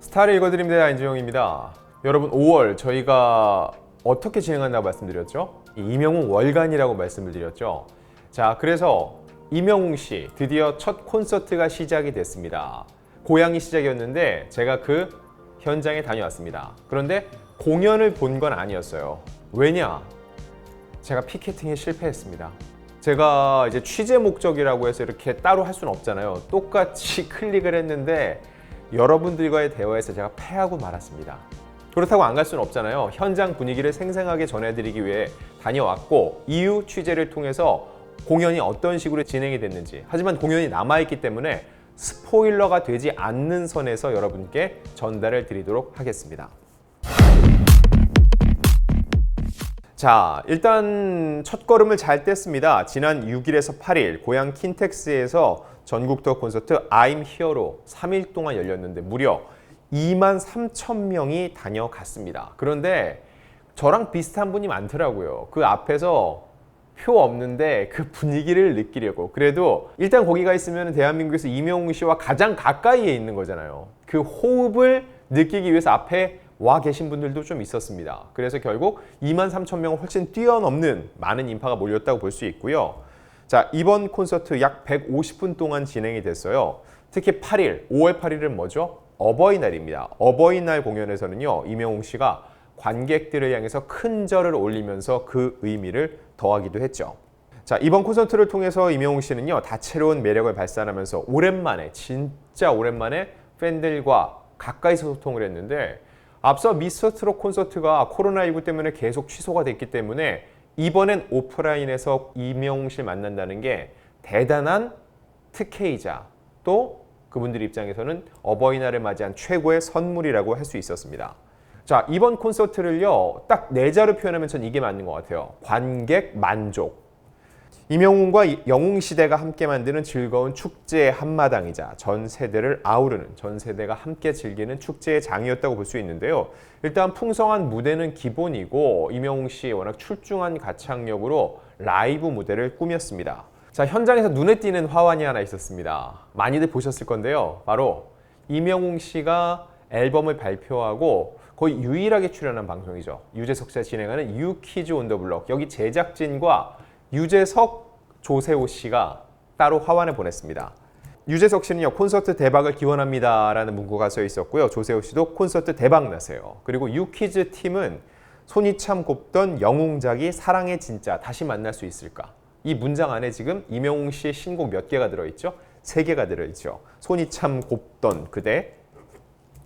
스타를 읽어드립니다. 안지용입니다. 여러분 5월 저희가 어떻게 진행한다고 말씀드렸죠? 이명웅 월간이라고 말씀을 드렸죠. 자, 그래서 이명웅 씨 드디어 첫 콘서트가 시작이 됐습니다. 고향이 시작이었는데 제가 그 현장에 다녀왔습니다. 그런데 공연을 본 건 아니었어요. 왜냐? 제가 피켓팅에 실패했습니다. 제가 이제 취재 목적이라고 해서 이렇게 따로 할 수는 없잖아요. 똑같이 클릭을 했는데 여러분들과의 대화에서 제가 패하고 말았습니다. 그렇다고 안 갈 수는 없잖아요. 현장 분위기를 생생하게 전해드리기 위해 다녀왔고 이후 취재를 통해서 공연이 어떤 식으로 진행이 됐는지, 하지만 공연이 남아있기 때문에 스포일러가 되지 않는 선에서 여러분께 전달을 드리도록 하겠습니다. 자, 일단 첫걸음을 잘 뗐습니다. 지난 6일에서 8일 고향 킨텍스에서 전국 투어 콘서트 I'm Here로 3일 동안 열렸는데 무려 23,000명이 다녀갔습니다. 그런데 저랑 비슷한 분이 많더라고요. 그 앞에서 표 없는데 그 분위기를 느끼려고. 그래도 일단 거기가 있으면 대한민국에서 이명웅 씨와 가장 가까이에 있는 거잖아요. 그 호흡을 느끼기 위해서 앞에 와 계신 분들도 좀 있었습니다. 그래서 결국 23,000명을 훨씬 뛰어넘는 많은 인파가 몰렸다고 볼 수 있고요. 자, 이번 콘서트 약 150분 동안 진행이 됐어요. 특히 8일, 5월 8일은 뭐죠? 어버이날입니다. 어버이날 공연에서는요, 이명웅 씨가 관객들을 향해서 큰 절을 올리면서 그 의미를 더하기도 했죠. 자, 이번 콘서트를 통해서 이명웅 씨는요, 다채로운 매력을 발산하면서 오랜만에, 진짜 오랜만에 팬들과 가까이서 소통을 했는데, 앞서 미스터트롯 콘서트가 코로나19 때문에 계속 취소가 됐기 때문에 이번엔 오프라인에서 이명웅 씨를 만난다는 게 대단한 특혜이자 또 그분들 입장에서는 어버이날을 맞이한 최고의 선물이라고 할 수 있었습니다. 자, 이번 콘서트를요, 딱 4자로 표현하면 전 이게 맞는 것 같아요. 관객 만족. 이명웅과 영웅시대가 함께 만드는 즐거운 축제의 한마당이자 전 세대를 아우르는, 전 세대가 함께 즐기는 축제의 장이었다고 볼 수 있는데요. 일단 풍성한 무대는 기본이고 이명웅 씨의 워낙 출중한 가창력으로 라이브 무대를 꾸몄습니다. 자, 현장에서 눈에 띄는 화환이 하나 있었습니다. 많이들 보셨을 건데요. 바로 이명웅 씨가 앨범을 발표하고 거의 유일하게 출연한 방송이죠. 유재석 씨가 진행하는 유퀴즈 온 더 블럭. 여기 제작진과 유재석, 조세호 씨가 따로 화환을 보냈습니다. 유재석 씨는요, 콘서트 대박을 기원합니다 라는 문구가 써 있었고요. 조세호 씨도 콘서트 대박 나세요. 그리고 유퀴즈 팀은 손이 참 곱던 영웅작이 사랑의 진짜 다시 만날 수 있을까? 이 문장 안에 지금 이명웅 씨의 신곡 몇 개가 들어있죠? 3개가 들어있죠. 손이 참 곱던 그대,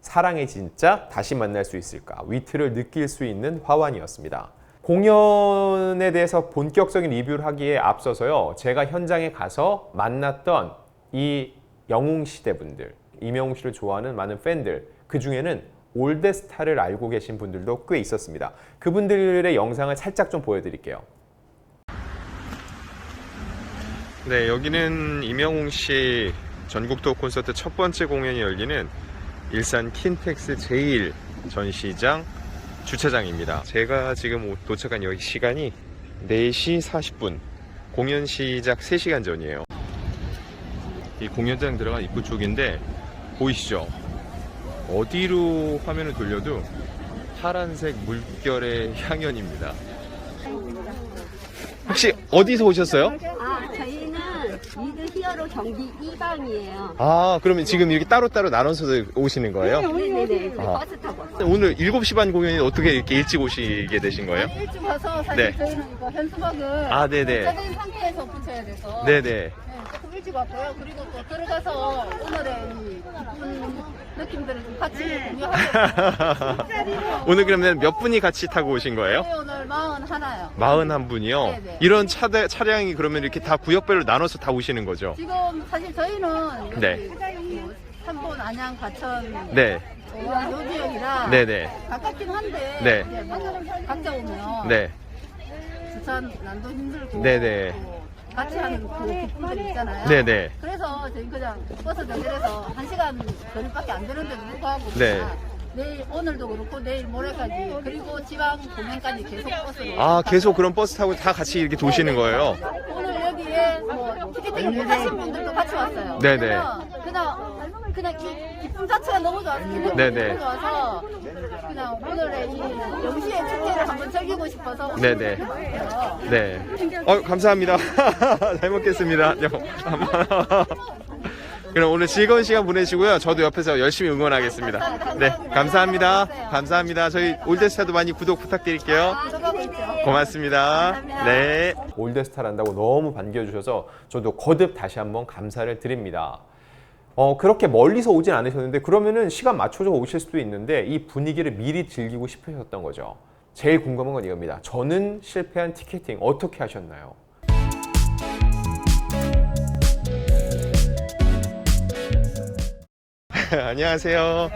사랑의 진짜 다시 만날 수 있을까? 위트를 느낄 수 있는 화환이었습니다. 공연에 대해서 본격적인 리뷰를 하기에 앞서서요, 제가 현장에 가서 만났던 이 영웅 시대 분들, 이명웅 씨를 좋아하는 많은 팬들, 그 중에는 올드스타를 알고 계신 분들도 꽤 있었습니다. 그분들의 영상을 살짝 좀 보여드릴게요. 네, 여기는 이명웅 씨 전국 투어 콘서트 첫 번째 공연이 열리는 일산 킨텍스 제1 전시장 주차장입니다. 제가 지금 도착한 여기 시간이 4시 40분, 공연 시작 3시간 전이에요. 이 공연장 들어간 입구 쪽인데 보이시죠? 어디로 화면을 돌려도 파란색 물결의 향연입니다. 혹시 어디서 오셨어요? 저희는 미드 히어로 경기 2방이에요. 아, 그러면 지금 이렇게 따로따로 나눠서 오시는 거예요? 네네네. 아. 버스 타고 왔어요. 오늘 7시 반 공연이 어떻게 이렇게 일찍 오시게 되신 거예요? 일찍 와서 사실 네. 저희는 이거 현수막을 아, 네네. 짜진 상태에서 붙여야 돼서 네네. 네, 조금 일찍 왔고요. 그리고 또 들어가서 오늘의 이 기쁜 느낌들을 좀 같이 공유하고 오늘 그러면 몇 분이 같이 타고 오신 거예요? 저희 오늘 41요. 41분이요? 네네. 이런 차량이 그러면 이렇게 다 구역별로 나눠서 다 오시는 거죠? 지금 사실 저희는 여기 네. 삼본, 안양, 과천 네. 요 지역이라 네네. 가깝긴 한데 네. 이제 뭐 각자 오면 네. 주차 난도 힘들고 네네. 또 같이 하는 그 기쁨들이 있잖아요. 네네. 그래서 저희 그냥 버스 연결해서 1시간 거리밖에 안 되는데도 불구하고 네. 그냥 내일 오늘도 그렇고 내일 모레까지 그리고 지방 공연까지 계속 버스로 아, 계속 그런 버스 타고 다 같이 이렇게 도시는 거예요? 오늘 여기에 뭐 티켓팅 하신 분들도 같이 왔어요. 네네. 그냥 이 기쁨 자체가 너무 좋아서 기분이 네네. 너무 좋아서 그냥 오늘의 이 영시의 축제를 한번 즐기고 싶어서 네네. 왔어요. 네. 감사합니다. 잘 먹겠습니다. 그럼 오늘 즐거운 시간 보내시고요. 저도 옆에서 열심히 응원하겠습니다. 네, 감사합니다. 감사합니다. 저희 올드스타도 많이 구독 부탁드릴게요. 고맙습니다. 네. 올드스타란다고 너무 반겨주셔서 저도 거듭 다시 한번 감사를 드립니다. 그렇게 멀리서 오진 않으셨는데 그러면은 시간 맞춰서 오실 수도 있는데 이 분위기를 미리 즐기고 싶으셨던 거죠. 제일 궁금한 건 이겁니다. 저는 실패한 티켓팅 어떻게 하셨나요? 안녕하세요.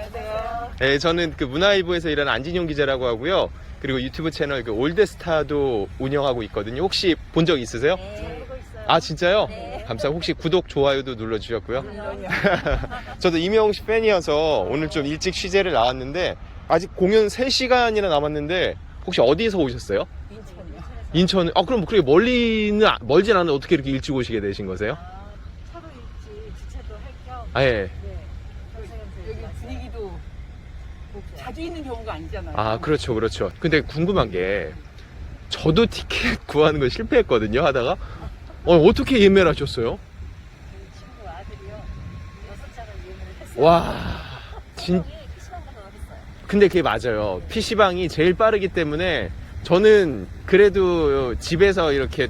네, 저는 그 문화일보에서 일하는 안진용 기자라고 하고요. 그리고 유튜브 채널 그 올드스타도 운영하고 있거든요. 혹시 본 적 있으세요? 네. 보고 있어요. 아 진짜요? 네. 감사합니다. 혹시 구독, 좋아요도 눌러주셨고요. 저도 이명웅 씨 팬이어서 오늘 좀 일찍 취재를 나왔는데 아직 공연 3시간이나 남았는데 혹시 어디서 오셨어요? 인천이요. 인천. 그럼 그렇게 멀진 않은데 어떻게 이렇게 일찍 오시게 되신 거세요? 차로 일찍 주차도 할 겸. 아 예. 여기 분위기도 자주 있는 경우가 아니잖아요. 아 그렇죠 그렇죠. 근데 궁금한 게 저도 티켓 구하는 거 실패했거든요 하다가 어떻게 예매를 하셨어요? 친구 아들이요. 6장을 예매를 했어요. 와 진. PC방보다 했어요. 근데 그게 맞아요. PC방이 제일 빠르기 때문에 저는 그래도 집에서 이렇게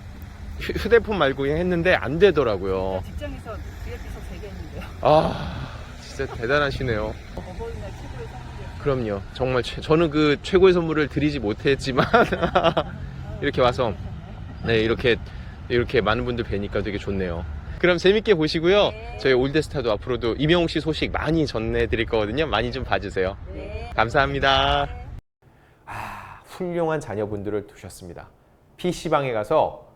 휴대폰 말고 그냥 했는데 안 되더라고요. 직장에서 VIP석 3개 했는데요. 아 진짜 대단하시네요. 어버이날 최고의 선물이었어요. 그럼요. 정말 저는 그 최고의 선물을 드리지 못했지만 이렇게 와서 네 이렇게 많은 분들 뵈니까 되게 좋네요. 그럼 재밌게 보시고요. 저희 올드스타도 앞으로도 이명웅 씨 소식 많이 전해드릴 거거든요. 많이 좀 봐주세요. 감사합니다. 훌륭한 자녀분들을 두셨습니다. PC방에 가서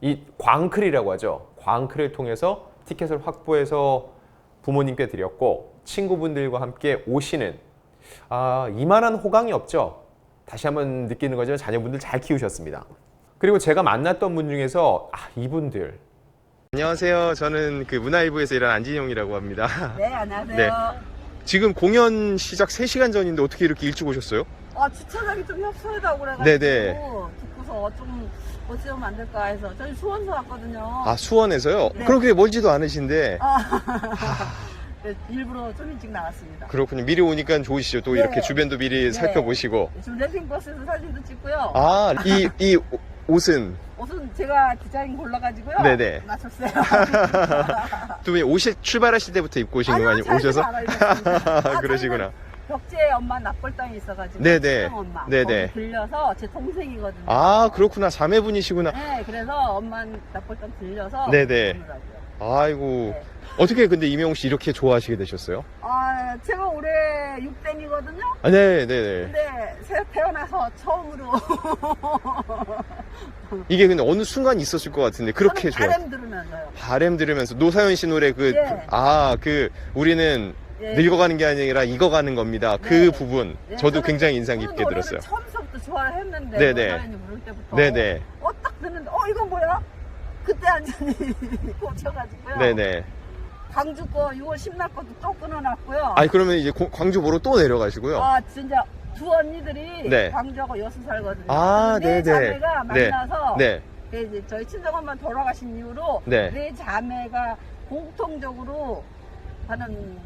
이 광클이라고 하죠. 광클을 통해서 티켓을 확보해서 부모님께 드렸고 친구분들과 함께 오시는 이만한 호강이 없죠. 다시 한번 느끼는 거지만 자녀분들 잘 키우셨습니다. 그리고 제가 만났던 분 중에서 이분들. 안녕하세요. 저는 그 문화일보에서 일하는 안진용이라고 합니다. 네, 안녕하세요. 네. 지금 공연 시작 3시간 전인데 어떻게 이렇게 일찍 오셨어요? 주차장이 좀 협소하다고 그래가지고 네네. 듣고서 좀 어찌하면 안 될까 해서 저희 수원서 왔거든요. 수원에서요? 네. 그렇게 멀지도 않으신데. 네, 일부러 좀 일찍 나왔습니다. 그렇군요. 미리 오니까 좋으시죠. 또 네. 이렇게 주변도 미리 살펴보시고. 지금 랩핑버스에서 사진도 찍고요. 이 옷은 옷은 제가 디자인 골라가지고요. 네네. 맞췄어요. 두 분이 출발하실 때부터 입고 오신 거 아니면 오셔서? 그러시구나. 벽지에 엄마 납골당이 있어가지고 네네. 친정 엄마 네네. 거기 들려서 제 동생이거든요. 그렇구나. 자매분이시구나. 네, 그래서 엄마 납골당 들려서 네네. 오느라고요. 아이고. 네. 어떻게 근데 이명웅 씨 이렇게 좋아하시게 되셨어요? 제가 올해 6댐이거든요. 네네네. 근데 태어나서 처음으로 이게 근데 어느 순간 있었을 것 같은데 그렇게 좋아. 바람 들으면서요. 바람 들으면서 노사연 씨 노래 예. 우리는 예. 늙어가는 게 아니라 익어가는 겁니다. 네. 그 부분 네, 저도 저는 굉장히 인상 그 깊게 노래를 들었어요. 처음부터 좋아를 했는데 네네. 노사연이 부를 때부터 네네. 딱 듣는데 이건 뭐야? 그때 완전히 꽂혀가지고요. 네네. 광주 거 6월 10날 것도 또 끊어놨고요. 그러면 이제 광주 보러 또 내려가시고요. 진짜 두 언니들이 네. 광주하고 여수 살거든요. 네네. 네 자매가 네. 만나서 네. 이제 저희 친정엄마 돌아가신 이후로 네. 네 자매가 공통적으로 하는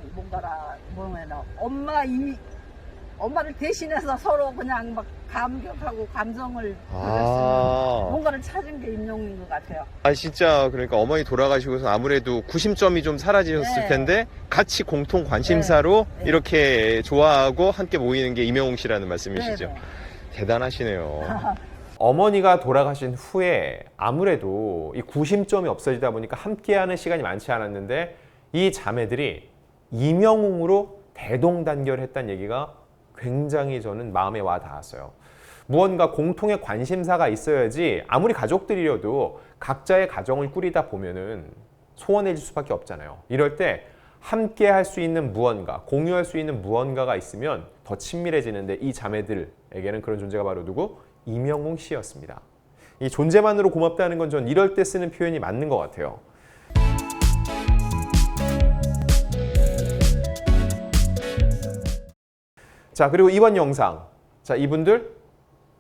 엄마를 대신해서 서로 그냥 막 감격하고 감성을 느낄 수 있는 뭔가를 찾은 게 임영웅인 것 같아요. 진짜 그러니까 어머니 돌아가시고서 아무래도 구심점이 좀 사라지셨을 네. 텐데 같이 공통 관심사로 네. 이렇게 좋아하고 함께 모이는 게 이명웅 씨라는 말씀이시죠. 네네. 대단하시네요. 어머니가 돌아가신 후에 아무래도 이 구심점이 없어지다 보니까 함께하는 시간이 많지 않았는데 이 자매들이 이명웅으로 대동단결했다는 얘기가 굉장히 저는 마음에 와 닿았어요. 무언가 공통의 관심사가 있어야지 아무리 가족들이려도 각자의 가정을 꾸리다 보면은 소원해질 수밖에 없잖아요. 이럴 때 함께 할 수 있는 무언가, 공유할 수 있는 무언가가 있으면 더 친밀해지는데 이 자매들에게는 그런 존재가 바로 누구? 이명웅 씨였습니다. 이 존재만으로 고맙다는 건 전 이럴 때 쓰는 표현이 맞는 것 같아요. 자, 그리고 이번 영상. 자, 이분들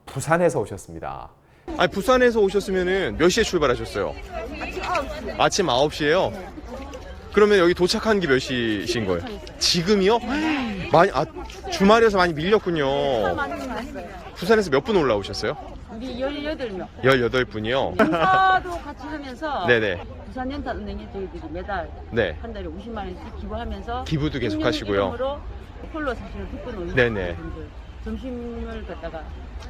부산에서 오셨습니다. 아니, 부산에서 오셨으면은 몇 시에 출발하셨어요? 아침 9시에요? 그러면 여기 도착한 게 몇 시신 거예요? 지금이요? 많이, 주말이어서 많이 밀렸군요. 부산에서 몇 분 올라오셨어요? 우리 18명. 18분이요? 연사도 같이 하면서 네네. 부산연탄은행에 저희들이 매달 네. 한 달에 50만 원씩 기부하면서 기부도 계속 하시고요. 이름으로 홀로 사시는 특권 오신 네네. 분들 점심을 갖다가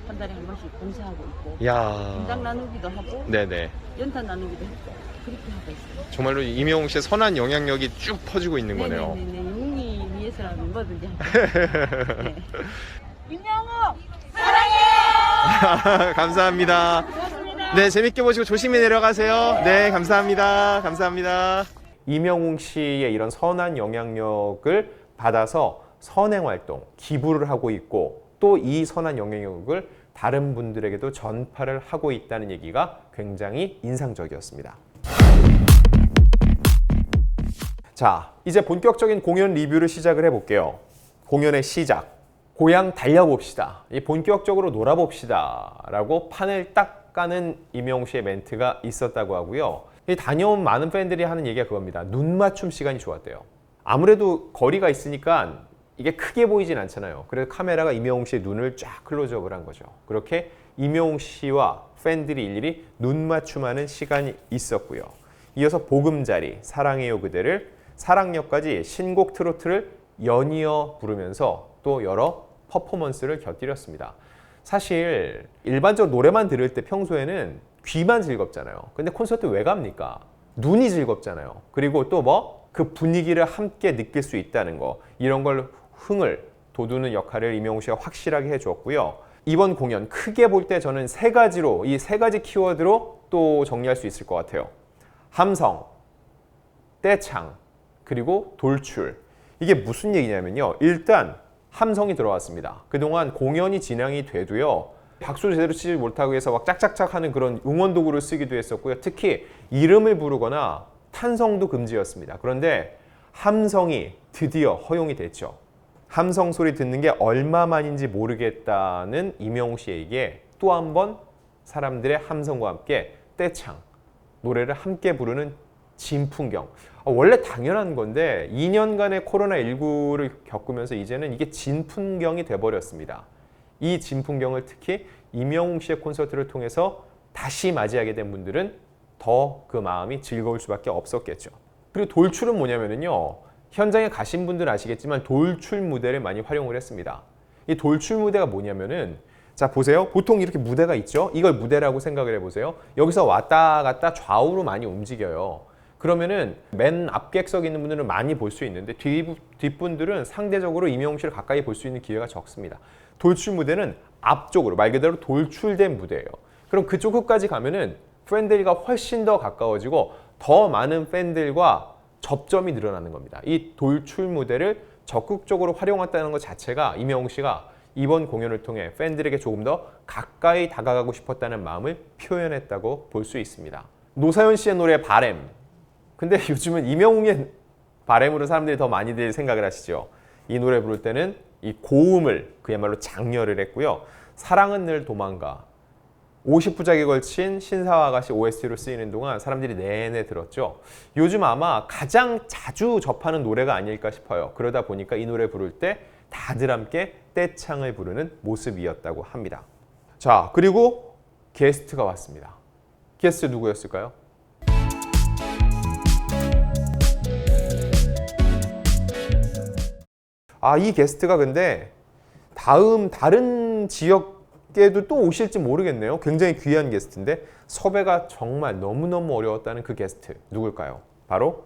한 달에 한 번씩 봉사하고 있고 야. 분장 나누기도 하고 네네. 연탄 나누기도 했고 그렇게 하고 있어요. 정말로 이명웅 씨의 선한 영향력이 쭉 퍼지고 있는 거네요. 네네네. 용이 위해서라면 뭐든지 하고. 네. 감사합니다. 네, 재밌게 보시고 조심히 내려가세요. 네, 감사합니다. 감사합니다. 이명웅 씨의 이런 선한 영향력을 받아서 선행 활동, 기부를 하고 있고 또 이 선한 영향력을 다른 분들에게도 전파를 하고 있다는 얘기가 굉장히 인상적이었습니다. 자, 이제 본격적인 공연 리뷰를 시작을 해볼게요. 공연의 시작. 고향 달려봅시다. 본격적으로 놀아봅시다. 라고 판을 딱 까는 이명웅 씨의 멘트가 있었다고 하고요. 다녀온 많은 팬들이 하는 얘기가 그겁니다. 눈 맞춤 시간이 좋았대요. 아무래도 거리가 있으니까 이게 크게 보이진 않잖아요. 그래서 카메라가 이명웅 씨의 눈을 쫙 클로즈업을 한 거죠. 그렇게 이명웅 씨와 팬들이 일일이 눈 맞춤하는 시간이 있었고요. 이어서 보금자리, 사랑해요 그대를, 사랑역까지 신곡 트로트를 연이어 부르면서 또 여러 퍼포먼스를 곁들였습니다. 사실 일반적으로 노래만 들을 때 평소에는 귀만 즐겁잖아요. 근데 콘서트 왜 갑니까? 눈이 즐겁잖아요. 그리고 또 그 분위기를 함께 느낄 수 있다는 거, 이런 걸 흥을 돋우는 역할을 이명웅 씨가 확실하게 해주었고요. 이번 공연 크게 볼 때 저는 세 가지로, 이 세 가지 키워드로 또 정리할 수 있을 것 같아요. 함성, 떼창, 그리고 돌출. 이게 무슨 얘기냐면요. 일단 함성이 들어왔습니다. 그동안 공연이 진행이 돼도요. 박수 제대로 치지 못하고 해서 막 짝짝짝 하는 그런 응원 도구를 쓰기도 했었고요. 특히 이름을 부르거나 탄성도 금지였습니다. 그런데 함성이 드디어 허용이 됐죠. 함성 소리 듣는 게 얼마만인지 모르겠다는 이명웅 씨에게 또 한 번 사람들의 함성과 함께 떼창, 노래를 함께 부르는 진풍경. 원래 당연한 건데 2년간의 코로나19를 겪으면서 이제는 이게 진풍경이 돼버렸습니다. 이 진풍경을 특히 이명웅 씨의 콘서트를 통해서 다시 맞이하게 된 분들은 더 그 마음이 즐거울 수밖에 없었겠죠. 그리고 돌출은 뭐냐면요. 현장에 가신 분들은 아시겠지만 돌출 무대를 많이 활용을 했습니다. 이 돌출 무대가 뭐냐면은 자 보세요. 보통 이렇게 무대가 있죠. 이걸 무대라고 생각을 해보세요. 여기서 왔다 갔다 좌우로 많이 움직여요. 그러면은 맨 앞객석에 있는 분들은 많이 볼 수 있는데 뒷분들은 상대적으로 이명웅 씨를 가까이 볼 수 있는 기회가 적습니다. 돌출 무대는 앞쪽으로, 말 그대로 돌출된 무대예요. 그럼 그쪽 끝까지 가면은 팬들과 훨씬 더 가까워지고 더 많은 팬들과 접점이 늘어나는 겁니다. 이 돌출 무대를 적극적으로 활용했다는 것 자체가 이명웅 씨가 이번 공연을 통해 팬들에게 조금 더 가까이 다가가고 싶었다는 마음을 표현했다고 볼 수 있습니다. 노사연 씨의 노래 바램. 근데 요즘은 이명웅의 바램으로 사람들이 더 많이들 생각을 하시죠. 이 노래 부를 때는 이 고음을 그야말로 장렬을 했고요. 사랑은 늘 도망가. 50부작에 걸친 신사와아가씨 OST로 쓰이는 동안 사람들이 내내 들었죠. 요즘 아마 가장 자주 접하는 노래가 아닐까 싶어요. 그러다 보니까 이 노래 부를 때 다들 함께 떼창을 부르는 모습이었다고 합니다. 자, 그리고 게스트가 왔습니다. 게스트 누구였을까요? 이 게스트가 근데 다른 지역에도 또 오실지 모르겠네요. 굉장히 귀한 게스트인데 섭외가 정말 너무너무 어려웠다는 그 게스트 누굴까요? 바로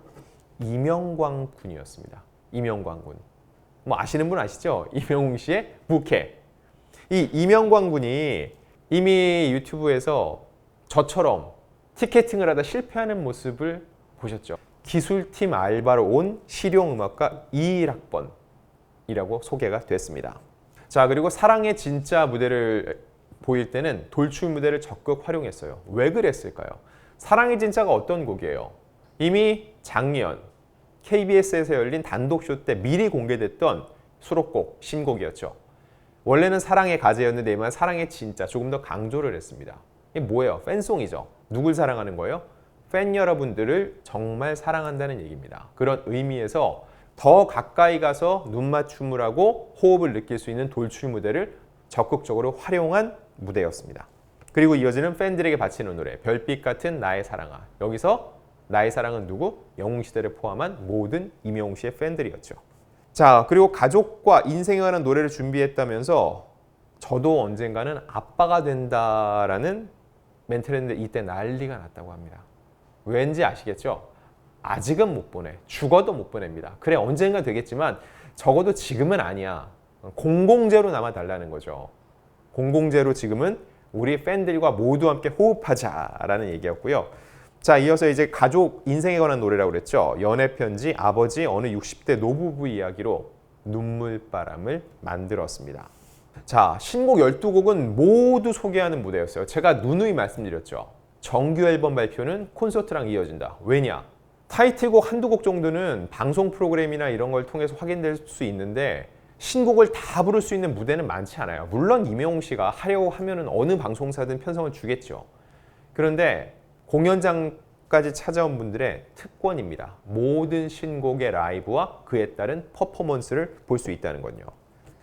이명광 군이었습니다. 이명광 군. 뭐 아시는 분 아시죠? 이명웅 씨의 부캐. 이 이명광 군이 이미 유튜브에서 저처럼 티켓팅을 하다 실패하는 모습을 보셨죠? 기술팀 알바로 온 실용음악과 21학번이라고 소개가 됐습니다. 자, 그리고 사랑의 진짜 무대를 보일 때는 돌출 무대를 적극 활용했어요. 왜 그랬을까요? 사랑의 진짜가 어떤 곡이에요? 이미 작년 KBS에서 열린 단독쇼 때 미리 공개됐던 수록곡, 신곡이었죠. 원래는 사랑의 가제였는데 이만 사랑의 진짜 조금 더 강조를 했습니다. 이게 뭐예요? 팬송이죠. 누굴 사랑하는 거예요? 팬 여러분들을 정말 사랑한다는 얘기입니다. 그런 의미에서 더 가까이 가서 눈맞춤을 하고 호흡을 느낄 수 있는 돌출 무대를 적극적으로 활용한 무대였습니다. 그리고 이어지는 팬들에게 바치는 노래 별빛 같은 나의 사랑아. 여기서 나의 사랑은 누구? 영웅시대를 포함한 모든 임영웅 씨의 팬들이었죠. 자, 그리고 가족과 인생에 관한 노래를 준비했다면서 저도 언젠가는 아빠가 된다라는 멘트를 했는데 이때 난리가 났다고 합니다. 왠지 아시겠죠? 아직은 못 보내. 죽어도 못 보냅니다. 그래, 언젠가 되겠지만 적어도 지금은 아니야. 공공재로 남아달라는 거죠. 공공재로 지금은 우리 팬들과 모두 함께 호흡하자라는 얘기였고요. 자, 이어서 이제 가족 인생에 관한 노래라고 그랬죠. 연애편지, 아버지, 어느 60대 노부부 이야기로 눈물바람을 만들었습니다. 자, 신곡 12곡은 모두 소개하는 무대였어요. 제가 누누이 말씀드렸죠. 정규 앨범 발표는 콘서트랑 이어진다. 왜냐? 타이틀곡 한두 곡 정도는 방송 프로그램이나 이런 걸 통해서 확인될 수 있는데 신곡을 다 부를 수 있는 무대는 많지 않아요. 물론 임영웅 씨가 하려고 하면은 어느 방송사든 편성을 주겠죠. 그런데 공연장까지 찾아온 분들의 특권입니다. 모든 신곡의 라이브와 그에 따른 퍼포먼스를 볼 수 있다는 건요.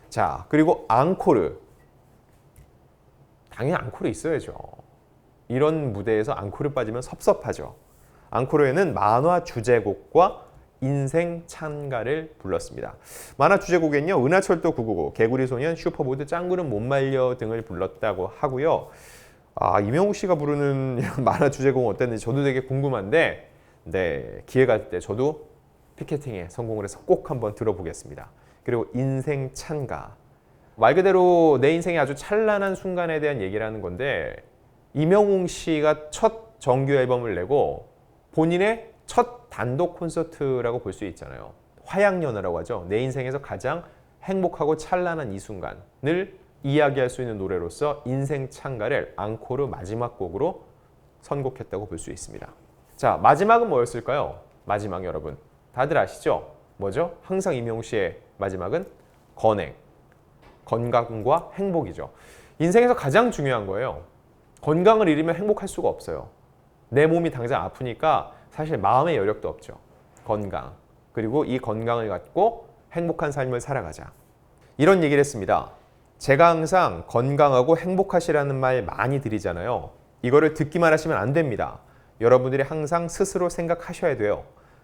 자, 그리고 앙코르. 당연히 앙코르 있어야죠. 이런 무대에서 앙코르 빠지면 섭섭하죠. 앙코르에는 만화 주제곡과 인생 찬가를 불렀습니다. 만화 주제곡엔요, 은하철도 999, 개구리 소년, 슈퍼보드, 짱구는 못 말려 등을 불렀다고 하고요. 임영웅 씨가 부르는 이런 만화 주제곡은 어땠는지 저도 되게 궁금한데, 네, 기회가 될 때 저도 피켓팅에 성공을 해서 꼭 한번 들어보겠습니다. 그리고 인생 찬가. 말 그대로 내 인생의 아주 찬란한 순간에 대한 얘기를 하는 건데, 임영웅 씨가 첫 정규 앨범을 내고 본인의 첫 단독 콘서트라고 볼 수 있잖아요. 화양연화라고 하죠. 내 인생에서 가장 행복하고 찬란한 이 순간을 이야기할 수 있는 노래로서 인생 찬가를 앙코르 마지막 곡으로 선곡했다고 볼 수 있습니다. 자, 마지막은 뭐였을까요? 마지막 여러분 다들 아시죠? 뭐죠? 항상 임영웅 씨의 마지막은 건행, 건강과 행복이죠. 인생에서 가장 중요한 거예요. 건강을 잃으면 행복할 수가 없어요. 내 몸이 당장 아프니까 사실 마음의 여력도 없죠. 건강. 그리고 이 건강을 갖고 행복한 삶을 살아가자. 이런 얘기를 했습니다. 제가 항상 건강하고 행복하시라는 말 많이 드리잖아요. 이거를 듣기만 하시면 안 됩니다. 여러분들이 항상 스스로 생각하셔야 돼요.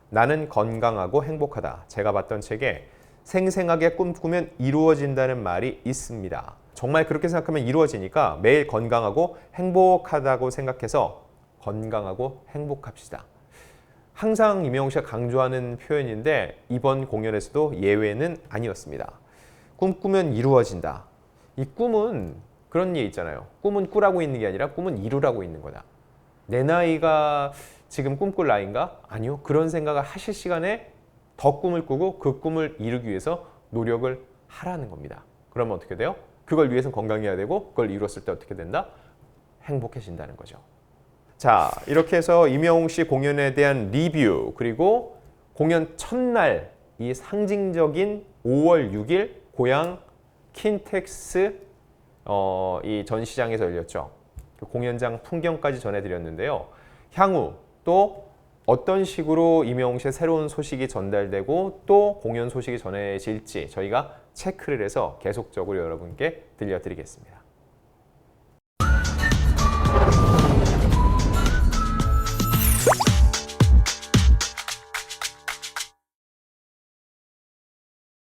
나는 건강하고 행복하다. 제가 봤던 책에 생생하게 꿈꾸면 이루어진다는 말이 있습니다. 정말 그렇게 생각하면 이루어지니까 매일 건강하고 행복하다고 생각해서 건강하고 행복합시다. 항상 임영웅 씨가 강조하는 표현인데 이번 공연에서도 예외는 아니었습니다. 꿈꾸면 이루어진다. 이 꿈은 그런 얘기 있잖아요. 꿈은 꾸라고 있는 게 아니라 꿈은 이루라고 있는 거다. 내 나이가 지금 꿈꿀 나이인가? 아니요. 그런 생각을 하실 시간에 더 꿈을 꾸고 그 꿈을 이루기 위해서 노력을 하라는 겁니다. 그러면 어떻게 돼요? 그걸 위해서 건강해야 되고 그걸 이뤘을 때 어떻게 된다? 행복해진다는 거죠. 자, 이렇게 해서 임영웅 씨 공연에 대한 리뷰 그리고 공연 첫날 이 상징적인 5월 6일 고향 킨텍스 이 전시장에서 열렸죠. 그 공연장 풍경까지 전해드렸는데요. 향후 또 어떤 식으로 임영웅 씨의 새로운 소식이 전달되고 또 공연 소식이 전해질지 저희가 체크를 해서 계속적으로 여러분께 들려드리겠습니다.